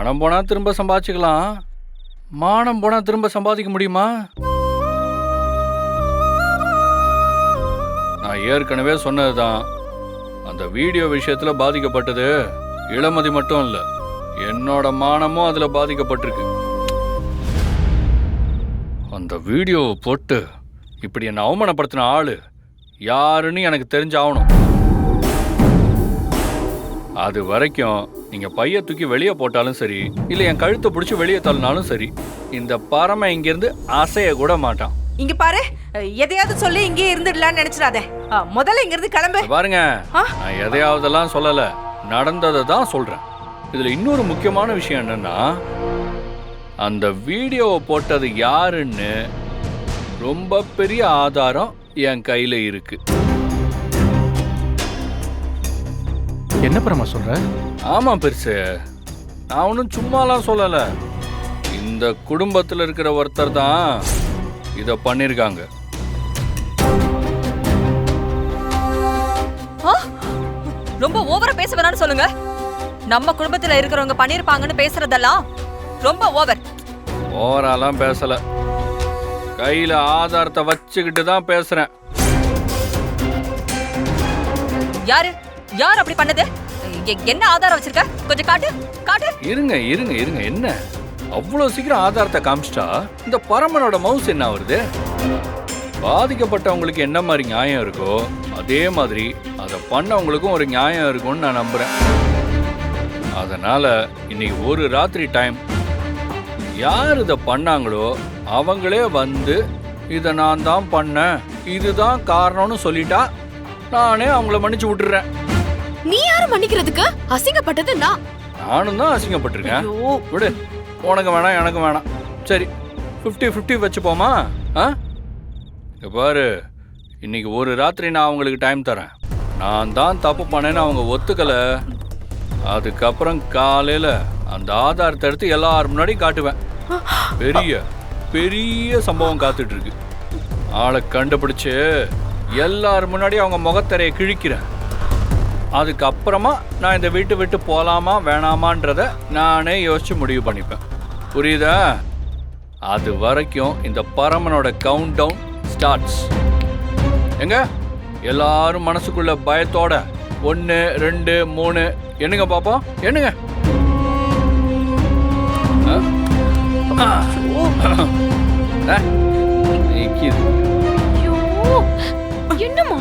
பணம் போனா திரும்ப சம்பாதிச்சுக்கலாம், மானம் போனா திரும்ப சம்பாதிக்க முடியுமா? நான் ஏற்கனவே சொன்னதுதான், அந்த வீடியோ விஷயத்துல பாதிக்கப்பட்டது இளமதி மட்டும் இல்ல, என்னோட மானமும் அதுல பாதிக்கப்பட்டிருக்கு. அந்த வீடியோவை போட்டு இப்படி என்ன அவமானப்படுத்தின ஆளு யாருன்னு எனக்கு தெரிஞ்சாகணும். அது வரைக்கும் நீங்க பைய தூக்கி வெளியே போட்டாலும் சரி, இல்ல என் கழுத்தை பிடிச்சி வெளியே தள்ளினாலும் சரி, இந்த பரம இங்கிருந்து அசைய கூட மாட்டான். இங்க பாரு, எதையாவது சொல்லி இங்கே இருந்துடலான்னு நினைச்சிடாதே. முதல்ல இங்க இருந்து கிளம்பு. பாருங்க, நான் எதையாவதெல்லாம் சொல்லல, நடந்ததை தான் சொல்றேன். இதுல இன்னொரு முக்கியமான விஷயம் என்னன்னா, அந்த வீடியோவை போட்டது யாருன்னு ரொம்ப பெரிய ஆதாரம் என் கையில இருக்கு. என்ன பரமா சொல்ற? ஆமா பெருசு, நான் ஒன்றும் சும்மாலாம் சொல்லல. இந்த குடும்பத்தில் இருக்கிற ஒருத்தர் தான் இதை பண்ணிருக்காங்க. ரொம்ப ஓவரா பேச வேணாம்னு சொல்லுங்க. நம்ம குடும்பத்துல இருக்கிறவங்க பண்ணிருப்பாங்கன்னு பேசுறதெல்லாம் ரொம்ப ஓவர். ஓவராலாம் பேசல, கையில ஆதாரத்தை வச்சுக்கிட்டு தான் பேசுறேன். யாரு யார் அப்படி பண்ணது? என்ன ஆதாரம் வச்சிருக்க? கொஞ்சம் காட்டு காட்டு. இருங்க இருங்க இருங்க, என்ன அவ்வளவு சீக்கிரம் ஆதாரத்தை காமிச்சிட்டா இந்த பரமனோட மவுஸ் என்ன வருது? பாதிக்கப்பட்டவங்களுக்கு என்ன மாதிரி நியாயம் இருக்கோ அதே மாதிரி அதை பண்ணவங்களுக்கும் ஒரு நியாயம் இருக்கும்னு நான் நம்புறேன். அதனால இன்னைக்கு ஒரு ராத்திரி டைம் யார் இதை பண்ணாங்களோ அவங்களே வந்து இதை நான் தான் பண்ணேன், இதுதான் காரணம்னு சொல்லிட்டா நானே அவங்கள மன்னிச்சு விட்டுறேன். நீ யாரு மன்னிக்கிறதுக்கு? அசிங்கப்பட்டது நான். நானும் தான் அசிங்கப்பட்டிருக்கேன். விடு, உனக்கு வேணாம் எனக்கு வேணாம். சரி 50-50 வச்சுப்போமா? பாரு, இன்னைக்கு ஒரு ராத்திரி நான் அவங்களுக்கு டைம் தரேன். நான் தான் தப்பு பண்ணேன்னு அவங்க ஒத்துக்கல, அதுக்கப்புறம் காலையில அந்த ஆதாரத்தை எடுத்து எல்லாரும் முன்னாடி காட்டுவேன். பெரிய பெரிய சம்பவம் காத்துட்டு இருக்கு. ஆளை கண்டுபிடிச்சு எல்லாரும் முன்னாடி அவங்க முகத்தரையை கிழிக்கிறேன். அதுக்கப்புறமா நான் இந்த வீட்டை விட்டு போகலாமா வேணாமான்றத நானே யோசிச்சு முடிவு பண்ணிப்பேன். புரியுதா? அது வரைக்கும் இந்த பரமனோட கவுண்ட் டவுன் ஸ்டார்ட்ஸ். எங்க எல்லாரும் மனசுக்குள்ள பயத்தோட 1 2 3 என்னங்க பாப்போம், என்னங்க? என்னமா?